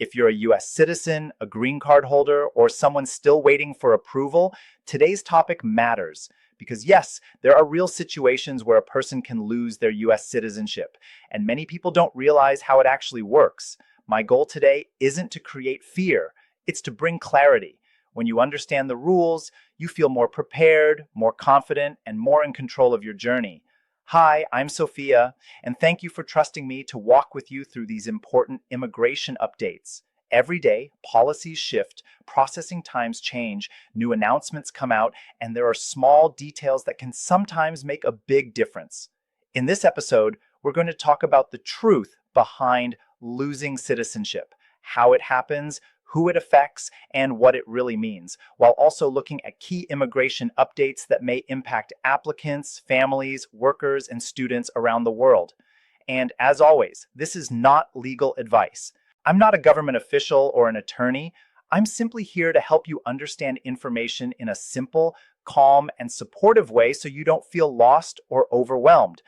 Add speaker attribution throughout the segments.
Speaker 1: If you're a US citizen, a green card holder, or someone still waiting for approval, today's topic matters. Because yes, there are real situations where a person can lose their US citizenship, and many people don't realize how it actually works. My goal today isn't to create fear, it's to bring clarity. When you understand the rules, you feel more prepared, more confident, and more in control of your journey. Hi, I'm Sophia, and thank you for trusting me to walk with you through these important immigration updates. Every day, policies shift, processing times change, new announcements come out, and there are small details that can sometimes make a big difference. In this episode, we're going to talk about the truth behind losing citizenship, how it happens, who it affects, and what it really means, while also looking at key immigration updates that may impact applicants, families, workers, and students around the world. And as always, this is not legal advice. I'm not a government official or an attorney. I'm simply here to help you understand information in a simple, calm, and supportive way so you don't feel lost or overwhelmed.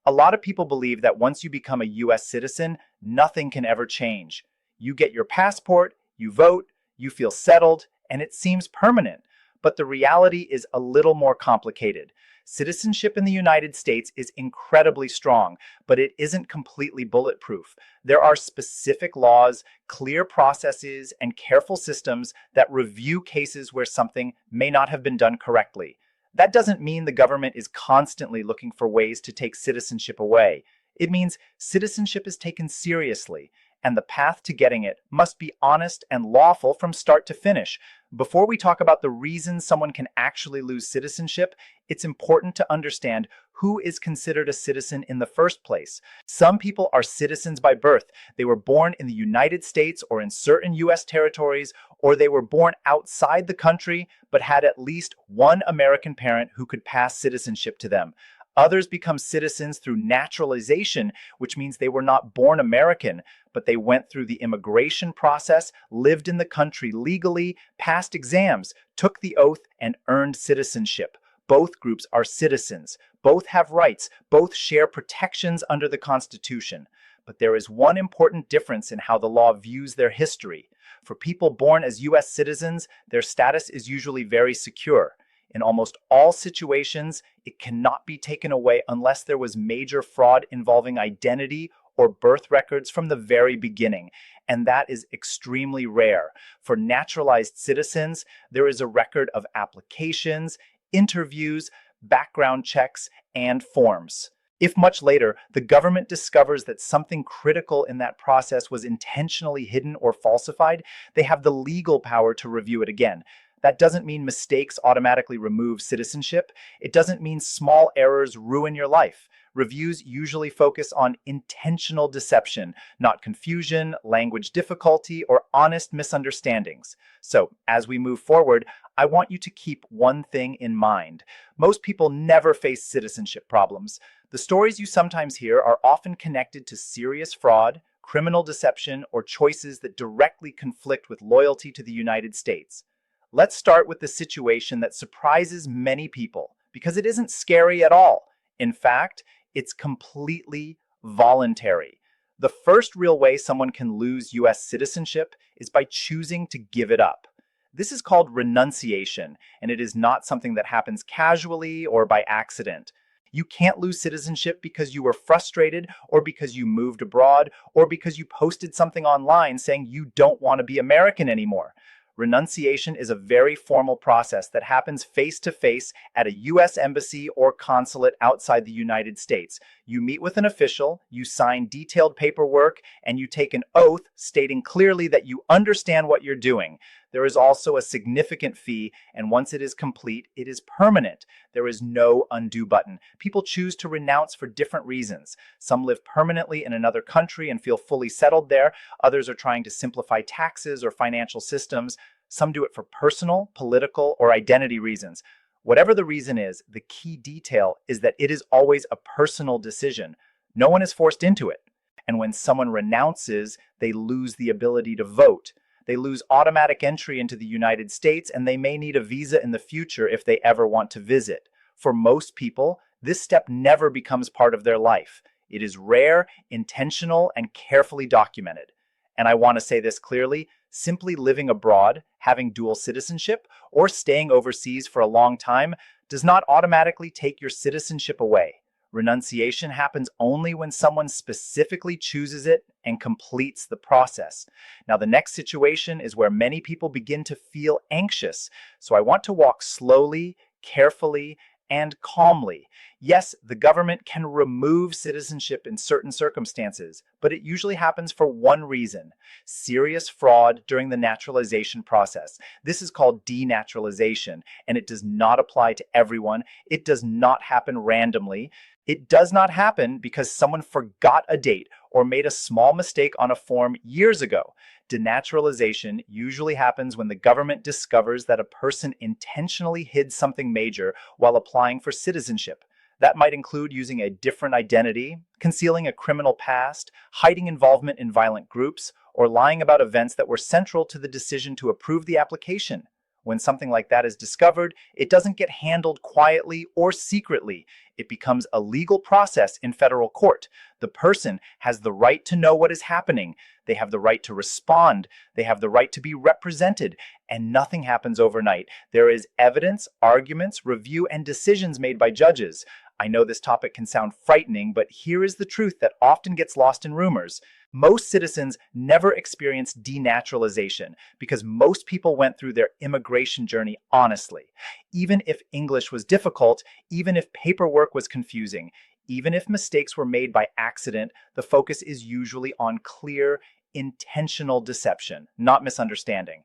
Speaker 1: A lot of people believe that once you become a US citizen, nothing can ever change. You get your passport, you vote, you feel settled, and it seems permanent. But the reality is a little more complicated. Citizenship in the United States is incredibly strong, but it isn't completely bulletproof. There are specific laws, clear processes, and careful systems that review cases where something may not have been done correctly. That doesn't mean the government is constantly looking for ways to take citizenship away. It means citizenship is taken seriously, and the path to getting it must be honest and lawful from start to finish. Before we talk about the reasons someone can actually lose citizenship, it's important to understand who is considered a citizen in the first place. Some people are citizens by birth. They were born in the United States or in certain US territories, or they were born outside the country but had at least one American parent who could pass citizenship to them. Others become citizens through naturalization, which means they were not born American, but they went through the immigration process, lived in the country legally, passed exams, took the oath, and earned citizenship. Both groups are citizens. Both have rights. Both share protections under the Constitution. But there is one important difference in how the law views their history. For people born as US citizens, their status is usually very secure. In almost all situations, it cannot be taken away unless there was major fraud involving identity or birth records from the very beginning, and that is extremely rare. For naturalized citizens, there is a record of applications, interviews, background checks, and forms. If much later, the government discovers that something critical in that process was intentionally hidden or falsified, they have the legal power to review it again. That doesn't mean mistakes automatically remove citizenship. It doesn't mean small errors ruin your life. Reviews usually focus on intentional deception, not confusion, language difficulty, or honest misunderstandings. So, as we move forward, I want you to keep one thing in mind. Most people never face citizenship problems. The stories you sometimes hear are often connected to serious fraud, criminal deception, or choices that directly conflict with loyalty to the United States. Let's start with the situation that surprises many people, because it isn't scary at all. In fact, it's completely voluntary. The first real way someone can lose US citizenship is by choosing to give it up. This is called renunciation, and it is not something that happens casually or by accident. You can't lose citizenship because you were frustrated, or because you moved abroad, or because you posted something online saying you don't want to be American anymore. Renunciation is a very formal process that happens face-to-face at a US embassy or consulate outside the United States. You meet with an official, you sign detailed paperwork, and you take an oath stating clearly that you understand what you're doing. There is also a significant fee, and once it is complete, it is permanent. There is no undo button. People choose to renounce for different reasons. Some live permanently in another country and feel fully settled there. Others are trying to simplify taxes or financial systems. Some do it for personal, political, or identity reasons. Whatever the reason is, the key detail is that it is always a personal decision. No one is forced into it. And when someone renounces, they lose the ability to vote. They lose automatic entry into the United States, and they may need a visa in the future if they ever want to visit. For most people, this step never becomes part of their life. It is rare, intentional, and carefully documented. And I want to say this clearly, simply living abroad, having dual citizenship, or staying overseas for a long time does not automatically take your citizenship away. Renunciation happens only when someone specifically chooses it and completes the process. Now, the next situation is where many people begin to feel anxious. So I want to walk slowly, carefully, and calmly. Yes, the government can remove citizenship in certain circumstances, but it usually happens for one reason: serious fraud during the naturalization process. This is called denaturalization, and it does not apply to everyone. It does not happen randomly. It does not happen because someone forgot a date or made a small mistake on a form years ago. Denaturalization usually happens when the government discovers that a person intentionally hid something major while applying for citizenship. That might include using a different identity, concealing a criminal past, hiding involvement in violent groups, or lying about events that were central to the decision to approve the application. When something like that is discovered, it doesn't get handled quietly or secretly. It becomes a legal process in federal court. The person has the right to know what is happening. They have the right to respond. They have the right to be represented. And nothing happens overnight. There is evidence, arguments, review, and decisions made by judges. I know this topic can sound frightening, but here is the truth that often gets lost in rumors. Most citizens never experience denaturalization because most people went through their immigration journey honestly. Even if English was difficult, even if paperwork was confusing, even if mistakes were made by accident, the focus is usually on clear, intentional deception, not misunderstanding.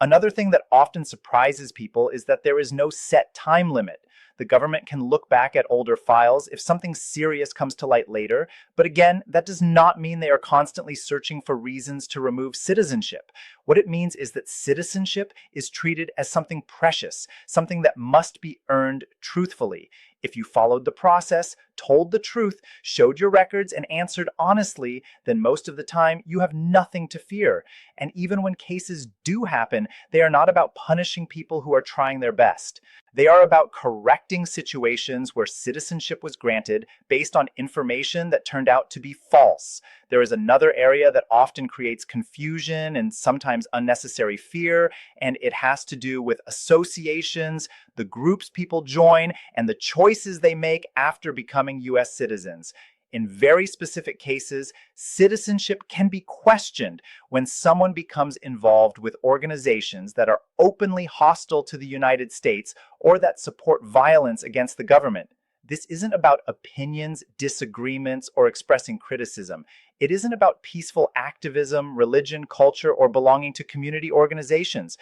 Speaker 1: Another thing that often surprises people is that there is no set time limit. The government can look back at older files if something serious comes to light later, but again, that does not mean they are constantly searching for reasons to remove citizenship. What it means is that citizenship is treated as something precious, something that must be earned truthfully. If you followed the process, told the truth, showed your records, and answered honestly, then most of the time you have nothing to fear. And even when cases do happen, they are not about punishing people who are trying their best. They are about correcting situations where citizenship was granted based on information that turned out to be false. There is another area that often creates confusion and sometimes unnecessary fear, and it has to do with associations, the groups people join, and the choices they make after becoming U.S. citizens. In very specific cases, citizenship can be questioned when someone becomes involved with organizations that are openly hostile to the United States or that support violence against the government. This isn't about opinions, disagreements, or expressing criticism. It isn't about peaceful activism, religion, culture, or belonging to community organizations.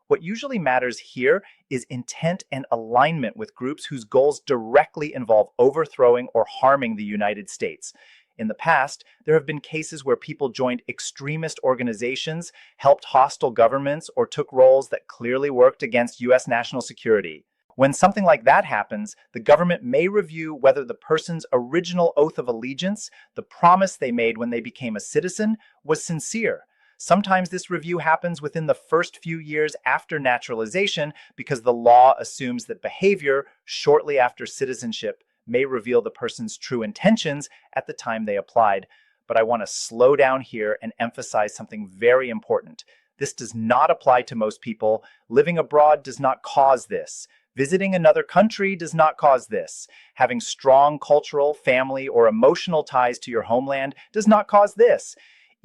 Speaker 1: What usually matters here is intent and alignment with groups whose goals directly involve overthrowing or harming the United States. In the past, there have been cases where people joined extremist organizations, helped hostile governments, or took roles that clearly worked against U.S. national security. When something like that happens, the government may review whether the person's original oath of allegiance, the promise they made when they became a citizen, was sincere. Sometimes this review happens within the first few years after naturalization because the law assumes that behavior shortly after citizenship may reveal the person's true intentions at the time they applied. But I want to slow down here and emphasize something very important. This does not apply to most people. Living abroad does not cause this. Visiting another country does not cause this. Having strong cultural, family, or emotional ties to your homeland does not cause this.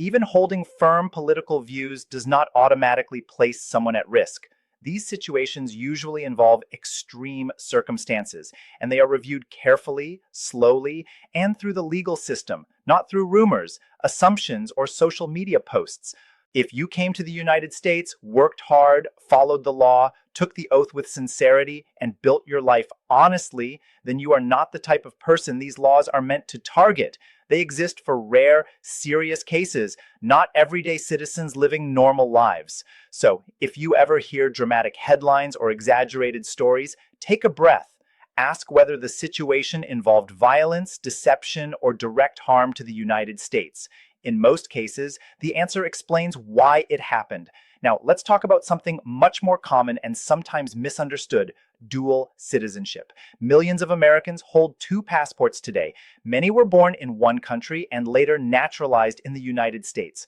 Speaker 1: Even holding firm political views does not automatically place someone at risk. These situations usually involve extreme circumstances, and they are reviewed carefully, slowly, and through the legal system, not through rumors, assumptions, or social media posts. If you came to the United States, worked hard, followed the law, took the oath with sincerity, and built your life honestly, then you are not the type of person these laws are meant to target. They exist for rare, serious cases, not everyday citizens living normal lives. So, if you ever hear dramatic headlines or exaggerated stories, take a breath. Ask whether the situation involved violence, deception, or direct harm to the United States. In most cases, the answer explains why it happened. Now, let's talk about something much more common and sometimes misunderstood: dual citizenship. Millions of Americans hold two passports today. Many were born in one country and later naturalized in the United States.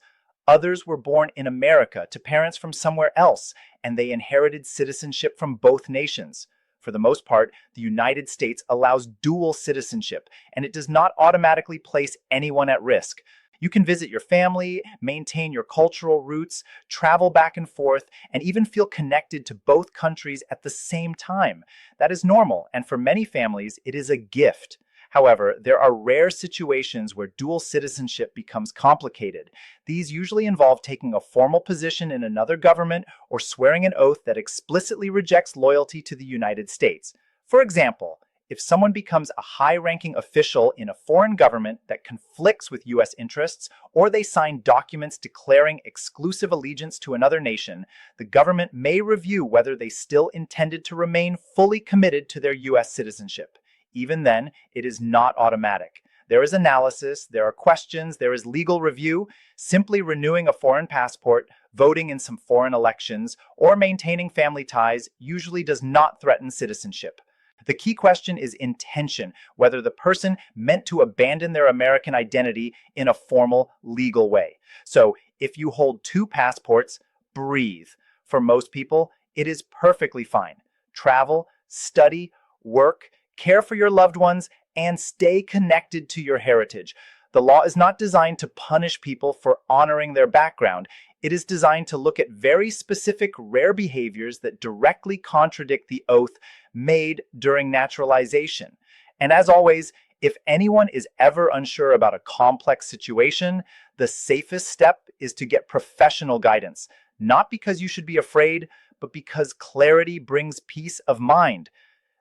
Speaker 1: Others were born in America to parents from somewhere else, and they inherited citizenship from both nations. For the most part, the United States allows dual citizenship, and it does not automatically place anyone at risk. You can visit your family, maintain your cultural roots, travel back and forth, and even feel connected to both countries at the same time. That is normal, and for many families, it is a gift. However, there are rare situations where dual citizenship becomes complicated. These usually involve taking a formal position in another government or swearing an oath that explicitly rejects loyalty to the United States. For example, if someone becomes a high-ranking official in a foreign government that conflicts with U.S. interests, or they sign documents declaring exclusive allegiance to another nation, the government may review whether they still intended to remain fully committed to their U.S. citizenship. Even then, it is not automatic. There is analysis, there are questions, there is legal review. Simply renewing a foreign passport, voting in some foreign elections, or maintaining family ties usually does not threaten citizenship. The key question is intention, whether the person meant to abandon their American identity in a formal, legal way. So, if you hold two passports, breathe. For most people, it is perfectly fine. Travel, study, work, care for your loved ones, and stay connected to your heritage. The law is not designed to punish people for honoring their background. It is designed to look at very specific, rare behaviors that directly contradict the oath made during naturalization. And as always, if anyone is ever unsure about a complex situation, the safest step is to get professional guidance. Not because you should be afraid, but because clarity brings peace of mind.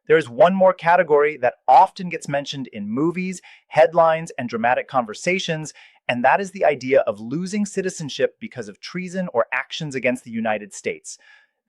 Speaker 1: There is one more category that often gets mentioned in movies, headlines, and dramatic conversations, and that is the idea of losing citizenship because of treason or actions against the United States.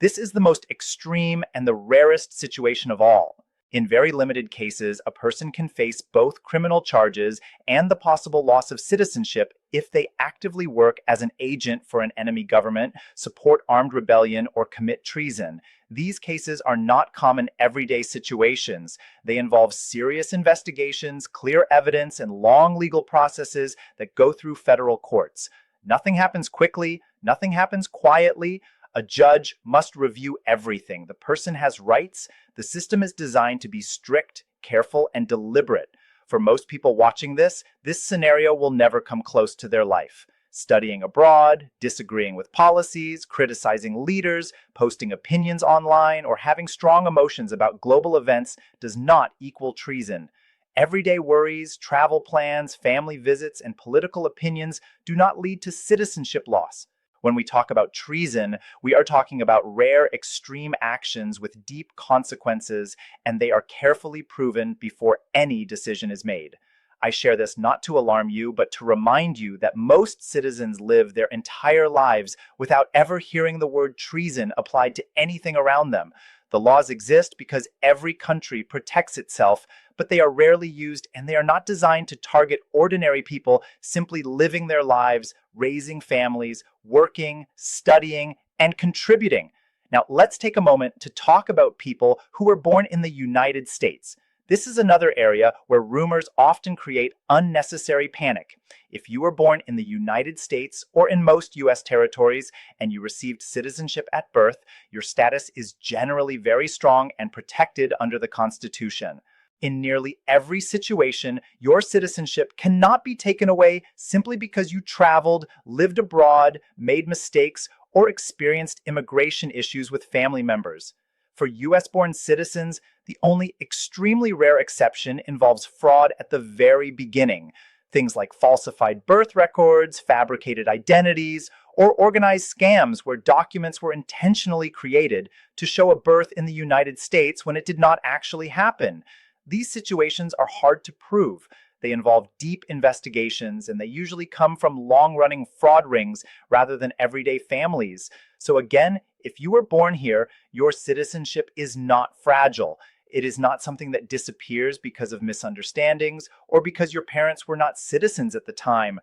Speaker 1: This is the most extreme and the rarest situation of all. In very limited cases, a person can face both criminal charges and the possible loss of citizenship if they actively work as an agent for an enemy government, support armed rebellion, or commit treason. These cases are not common everyday situations. They involve serious investigations, clear evidence, and long legal processes that go through federal courts. Nothing happens quickly, nothing happens quietly. A judge must review everything. The person has rights. The system is designed to be strict, careful, and deliberate. For most people watching this scenario will never come close to their life. Studying abroad, disagreeing with policies, criticizing leaders, posting opinions online, or having strong emotions about global events does not equal treason. Everyday worries, travel plans, family visits, and political opinions do not lead to citizenship loss. When we talk about treason, we are talking about rare, extreme actions with deep consequences, and they are carefully proven before any decision is made. I share this not to alarm you, but to remind you that most citizens live their entire lives without ever hearing the word treason applied to anything around them. The laws exist because every country protects itself, but they are rarely used and they are not designed to target ordinary people simply living their lives, raising families, working, studying, and contributing. Now, let's take a moment to talk about people who were born in the United States. This is another area where rumors often create unnecessary panic. If you were born in the United States or in most U.S. territories and you received citizenship at birth, your status is generally very strong and protected under the Constitution. In nearly every situation, your citizenship cannot be taken away simply because you traveled, lived abroad, made mistakes, or experienced immigration issues with family members. For U.S.-born citizens, the only extremely rare exception involves fraud at the very beginning. Things like falsified birth records, fabricated identities, or organized scams where documents were intentionally created to show a birth in the United States when it did not actually happen. These situations are hard to prove. They involve deep investigations, and they usually come from long-running fraud rings rather than everyday families. So again, if you were born here, your citizenship is not fragile. It is not something that disappears because of misunderstandings or because your parents were not citizens at the time.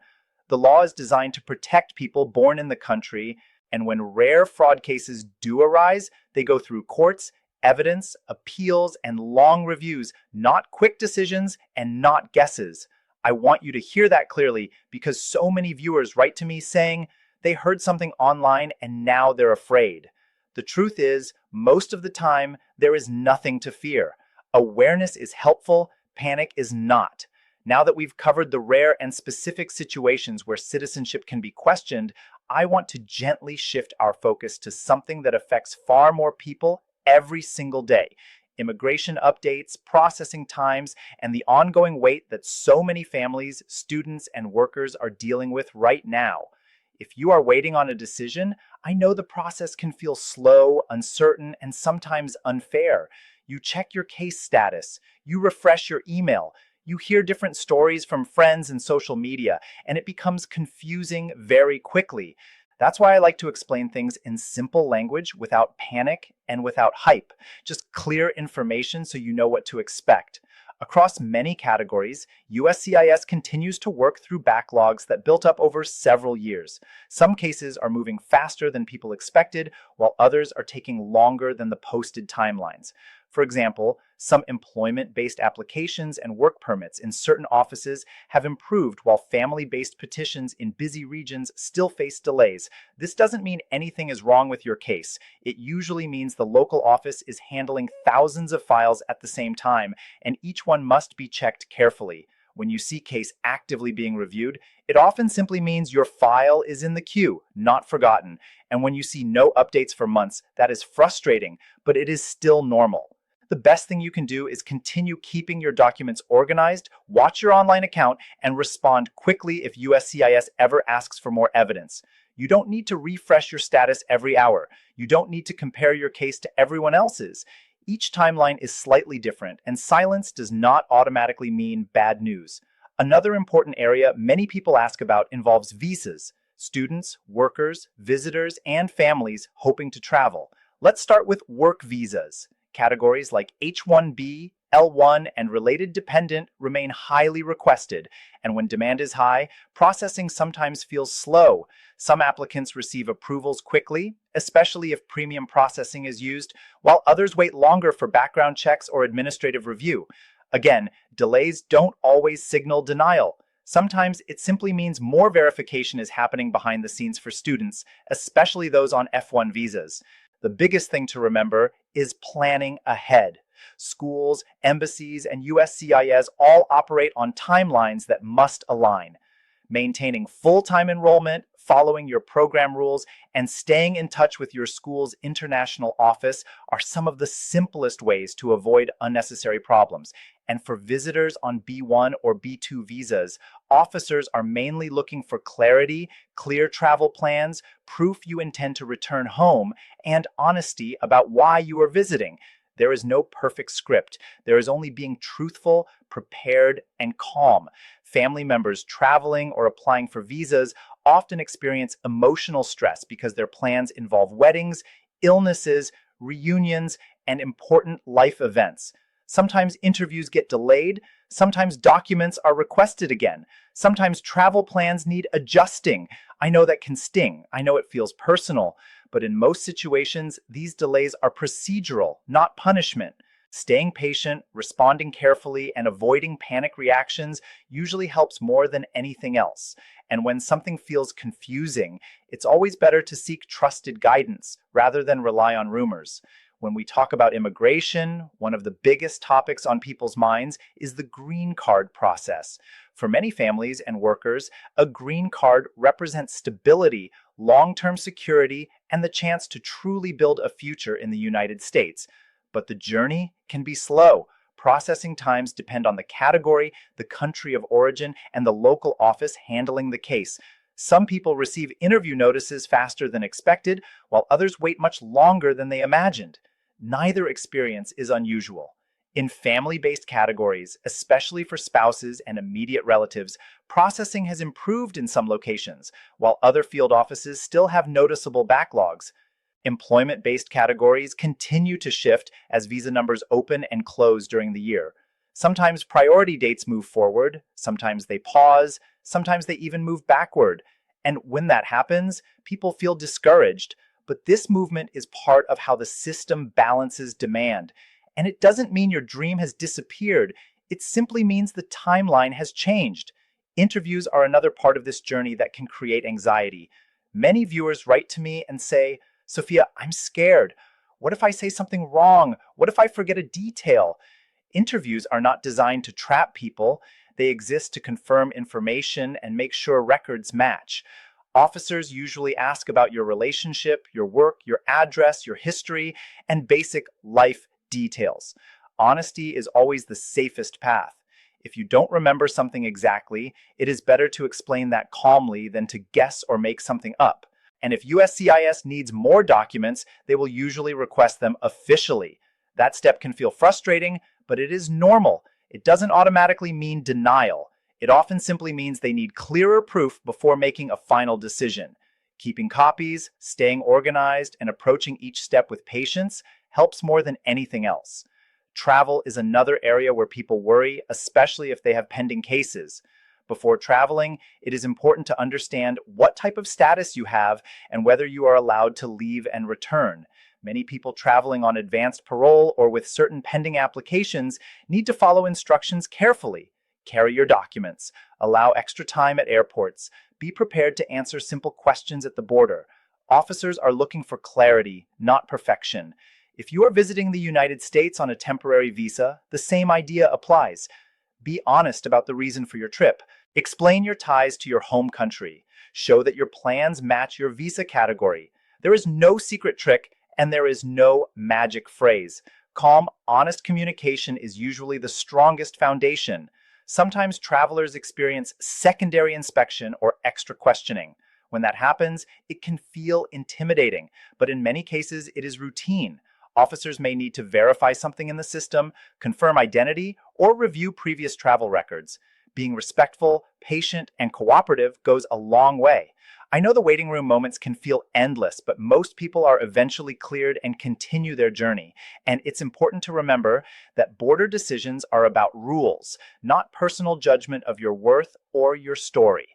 Speaker 1: The law is designed to protect people born in the country, and when rare fraud cases do arise, they go through courts, evidence, appeals, and long reviews, not quick decisions and not guesses. I want you to hear that clearly because so many viewers write to me saying, They heard something online and now they're afraid. The truth is, most of the time, there is nothing to fear. Awareness is helpful, panic is not. Now that we've covered the rare and specific situations where citizenship can be questioned, I want to gently shift our focus to something that affects far more people every single day: immigration updates, processing times, and the ongoing wait that so many families, students, and workers are dealing with right now. If you are waiting on a decision, I know the process can feel slow, uncertain, and sometimes unfair. You check your case status, you refresh your email, you hear different stories from friends and social media, and it becomes confusing very quickly. That's why I like to explain things in simple language without panic and without hype. Just clear information so you know what to expect. Across many categories, USCIS continues to work through backlogs that built up over several years. Some cases are moving faster than people expected, while others are taking longer than the posted timelines. For example, some employment-based applications and work permits in certain offices have improved, while family-based petitions in busy regions still face delays. This doesn't mean anything is wrong with your case. It usually means the local office is handling thousands of files at the same time, and each one must be checked carefully. When you see case actively being reviewed, it often simply means your file is in the queue, not forgotten. And when you see no updates for months, that is frustrating, but it is still normal. The best thing you can do is continue keeping your documents organized, watch your online account, and respond quickly if USCIS ever asks for more evidence. You don't need to refresh your status every hour. You don't need to compare your case to everyone else's. Each timeline is slightly different, and silence does not automatically mean bad news. Another important area many people ask about involves visas: students, workers, visitors, and families hoping to travel. Let's start with work visas. Categories like H-1B, L-1, and related dependent remain highly requested, and when demand is high, processing sometimes feels slow. Some applicants receive approvals quickly, especially if premium processing is used, while others wait longer for background checks or administrative review. Again, delays don't always signal denial. Sometimes it simply means more verification is happening behind the scenes for students, especially those on F-1 visas. The biggest thing to remember is planning ahead. Schools, embassies, and USCIS all operate on timelines that must align. Maintaining full-time enrollment, following your program rules, and staying in touch with your school's international office are some of the simplest ways to avoid unnecessary problems. And for visitors on B1 or B2 visas, officers are mainly looking for clarity, clear travel plans, proof you intend to return home, and honesty about why you are visiting. There is no perfect script. There is only being truthful, prepared, and calm. Family members traveling or applying for visas often experience emotional stress because their plans involve weddings, illnesses, reunions, and important life events. Sometimes interviews get delayed. Sometimes documents are requested again. Sometimes travel plans need adjusting. I know that can sting. I know it feels personal. But in most situations, these delays are procedural, not punishment. Staying patient, responding carefully, and avoiding panic reactions usually helps more than anything else. And when something feels confusing, it's always better to seek trusted guidance rather than rely on rumors. When we talk about immigration, one of the biggest topics on people's minds is the green card process. For many families and workers, a green card represents stability, long-term security, and the chance to truly build a future in the United States. But the journey can be slow. Processing times depend on the category, the country of origin, and the local office handling the case. Some people receive interview notices faster than expected, while others wait much longer than they imagined. Neither experience is unusual. In family-based categories, especially for spouses and immediate relatives, processing has improved in some locations, while other field offices still have noticeable backlogs. Employment-based categories continue to shift as visa numbers open and close during the year. Sometimes priority dates move forward, sometimes they pause, sometimes they even move backward. And when that happens, people feel discouraged. But this movement is part of how the system balances demand. And it doesn't mean your dream has disappeared. It simply means the timeline has changed. Interviews are another part of this journey that can create anxiety. Many viewers write to me and say, Sophia, I'm scared. What if I say something wrong? What if I forget a detail? Interviews are not designed to trap people. They exist to confirm information and make sure records match. Officers usually ask about your relationship, your work, your address, your history, and basic life details. Honesty is always the safest path. If you don't remember something exactly, it is better to explain that calmly than to guess or make something up. And if USCIS needs more documents, they will usually request them officially. That step can feel frustrating, but it is normal. It doesn't automatically mean denial. It often simply means they need clearer proof before making a final decision. Keeping copies, staying organized, and approaching each step with patience helps more than anything else. Travel is another area where people worry, especially if they have pending cases. Before traveling, it is important to understand what type of status you have and whether you are allowed to leave and return. Many people traveling on advanced parole or with certain pending applications need to follow instructions carefully. Carry your documents. Allow extra time at airports. Be prepared to answer simple questions at the border. Officers are looking for clarity, not perfection. If you are visiting the United States on a temporary visa, the same idea applies. Be honest about the reason for your trip. Explain your ties to your home country. Show that your plans match your visa category. There is no secret trick, and there is no magic phrase. Calm, honest communication is usually the strongest foundation. Sometimes travelers experience secondary inspection or extra questioning. When that happens, it can feel intimidating, but in many cases it is routine. Officers may need to verify something in the system, confirm identity, or review previous travel records. Being respectful, patient, and cooperative goes a long way. I know the waiting room moments can feel endless, but most people are eventually cleared and continue their journey. And it's important to remember that border decisions are about rules, not personal judgment of your worth or your story.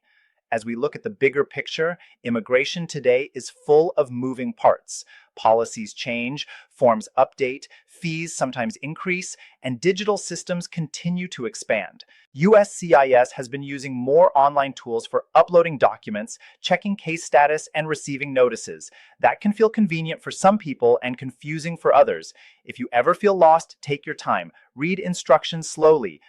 Speaker 1: As we look at the bigger picture, immigration today is full of moving parts. Policies change, forms update, fees sometimes increase, and digital systems continue to expand. USCIS has been using more online tools for uploading documents, checking case status, and receiving notices. That can feel convenient for some people and confusing for others. If you ever feel lost, take your time. Read instructions slowly.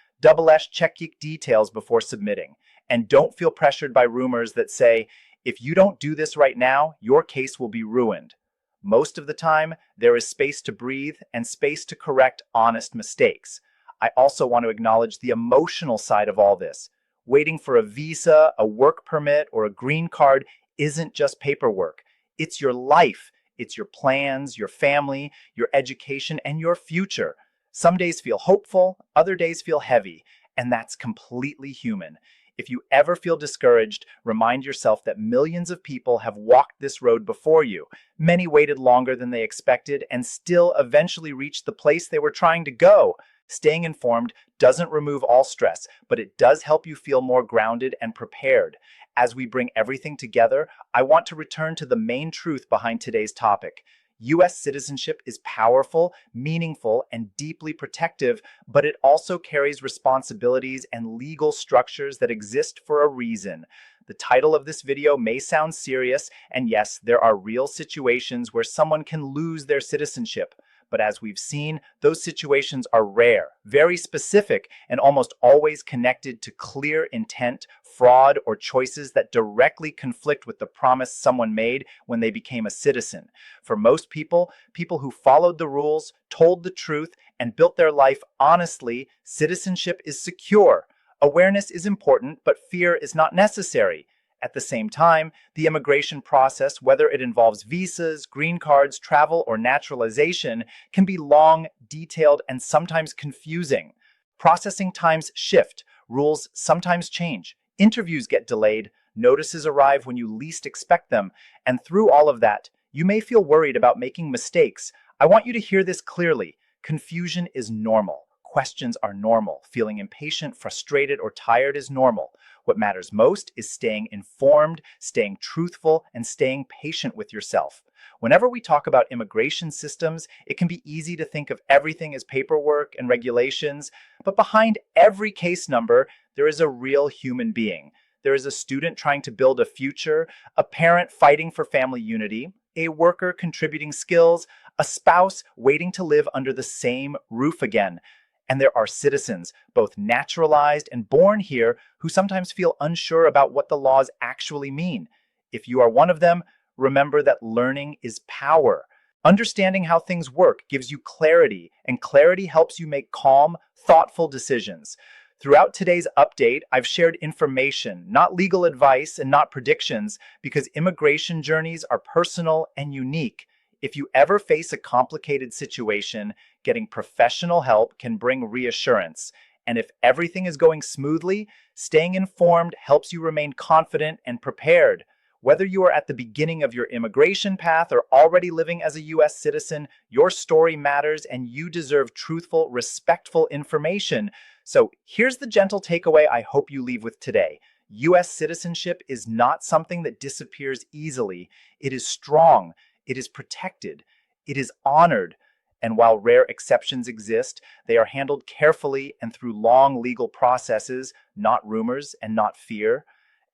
Speaker 1: Check details before submitting. And don't feel pressured by rumors that say, if you don't do this right now, your case will be ruined. Most of the time, there is space to breathe and space to correct honest mistakes. I also want to acknowledge the emotional side of all this. Waiting for a visa, a work permit, or a green card isn't just paperwork. It's your life. It's your plans, your family, your education, and your future. Some days feel hopeful, other days feel heavy, and that's completely human. If you ever feel discouraged, remind yourself that millions of people have walked this road before you. Many waited longer than they expected and still eventually reached the place they were trying to go. Staying informed doesn't remove all stress, but it does help you feel more grounded and prepared. As we bring everything together, I want to return to the main truth behind today's topic. U.S. citizenship is powerful, meaningful, and deeply protective, but it also carries responsibilities and legal structures that exist for a reason. The title of this video may sound serious, and yes, there are real situations where someone can lose their citizenship. But as we've seen, those situations are rare, very specific, and almost always connected to clear intent, fraud, or choices that directly conflict with the promise someone made when they became a citizen. For most people, people who followed the rules, told the truth, and built their life honestly, citizenship is secure. Awareness is important, but fear is not necessary. At the same time, the immigration process, whether it involves visas, green cards, travel, or naturalization, can be long, detailed, and sometimes confusing. Processing times shift, rules sometimes change, interviews get delayed, notices arrive when you least expect them, and through all of that, you may feel worried about making mistakes. I want you to hear this clearly. Confusion is normal. Questions are normal. Feeling impatient, frustrated, or tired is normal. What matters most is staying informed, staying truthful, and staying patient with yourself. Whenever we talk about immigration systems, it can be easy to think of everything as paperwork and regulations, but behind every case number, there is a real human being. There is a student trying to build a future, a parent fighting for family unity, a worker contributing skills, a spouse waiting to live under the same roof again. And there are citizens, both naturalized and born here, who sometimes feel unsure about what the laws actually mean. If you are one of them, remember that learning is power. Understanding how things work gives you clarity, and clarity helps you make calm, thoughtful decisions. Throughout today's update, I've shared information, not legal advice and not predictions, because immigration journeys are personal and unique. If you ever face a complicated situation, getting professional help can bring reassurance. And if everything is going smoothly, staying informed helps you remain confident and prepared. Whether you are at the beginning of your immigration path or already living as a U.S. citizen, your story matters and you deserve truthful, respectful information. So here's the gentle takeaway I hope you leave with today. U.S. citizenship is not something that disappears easily. It is strong, it is protected, it is honored. And while rare exceptions exist, they are handled carefully and through long legal processes, not rumors and not fear.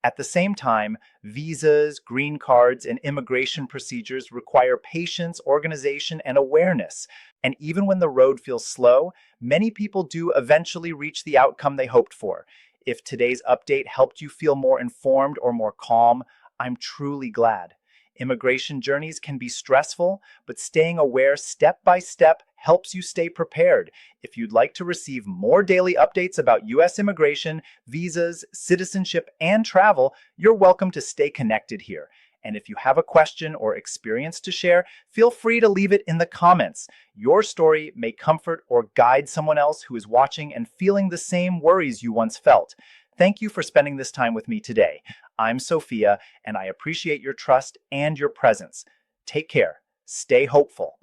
Speaker 1: At the same time, visas, green cards, and immigration procedures require patience, organization, and awareness. And even when the road feels slow, many people do eventually reach the outcome they hoped for. If today's update helped you feel more informed or more calm, I'm truly glad. Immigration journeys can be stressful, but staying aware step by step helps you stay prepared. If you'd like to receive more daily updates about U.S. immigration, visas, citizenship, and travel, you're welcome to stay connected here. And if you have a question or experience to share, feel free to leave it in the comments. Your story may comfort or guide someone else who is watching and feeling the same worries you once felt. Thank you for spending this time with me today. I'm Sophia, and I appreciate your trust and your presence. Take care. Stay hopeful.